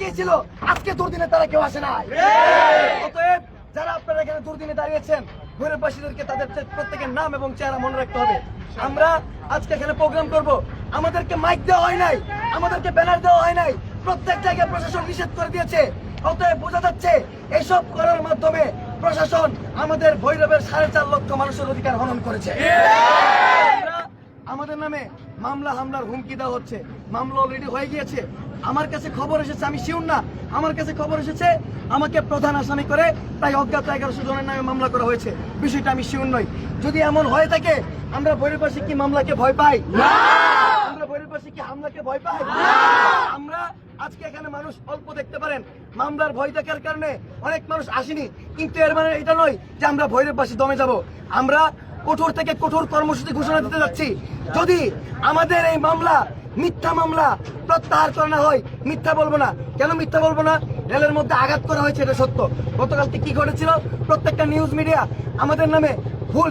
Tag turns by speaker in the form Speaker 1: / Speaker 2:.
Speaker 1: তাকিয়েছিল, আজকে দুর্দিনে তারা কেউ আসে নাই। অতএব যারা আপনারা এখানে দুর্দিনে দাঁড়িয়েছেন, ভৈরববাসীদেরকে তাদের প্রত্যেকের নাম এবং চেহারা মনে রাখতে হবে। আমরা আজকে এখানে প্রোগ্রাম করব, আমাদেরকে মাইক দেওয়া হয় নাই, আমাদেরকে ব্যানার দেওয়া হয় নাই, প্রত্যেক জায়গায় প্রশাসন নিষেধ করে দিয়েছে। অতএব বোঝা যাচ্ছে এইসব করার মাধ্যমে প্রশাসন আমাদের ভৈরবের 4.5 লক্ষ মানুষের অধিকার হনন করেছে। আমাদের নামে মামলা হামলার হুমকি দেওয়া হচ্ছে, মামলা অলরেডি হয়ে গিয়েছে। আমার কাছে খবর এসেছে, আমি শিওর না, আমার কাছে খবর এসেছে আমাকে প্রধান আসামি করে প্রায় অজ্ঞাত 1100 জনের নামে মামলা করা হয়েছে। বিষয়টা আমি শিওর নই। যদি এমন হয়ে থাকে, আমরা ভৈরববাসী কি মামলাকে ভয় পাই? আমরা ভৈরববাসী কি হামলাকে ভয় পাই? আমরা আজকে এখানে মানুষ অল্প দেখতে পারেন, মামলার ভয় দেখার কারণে অনেক মানুষ আসেনি, কিন্তু এর মানে এটা নয় যে আমরা ভৈরববাসী দমে যাব। আমরা কঠোর থেকে কঠোর কর্মসূচি ঘোষণা দিতে যাচ্ছি। যদি আমাদের এই মামলা মিথ্যা মামলা প্রত্যাহার করা না হয়, মিথ্যা বলবো না। কেন মিথ্যা বলবো না? রেলের মধ্যে আঘাত করা হয়েছে, এটা সত্য। গতকালকে কি ঘটেছিল? প্রত্যেকটা নিউজ মিডিয়া আমাদের নামে ভুল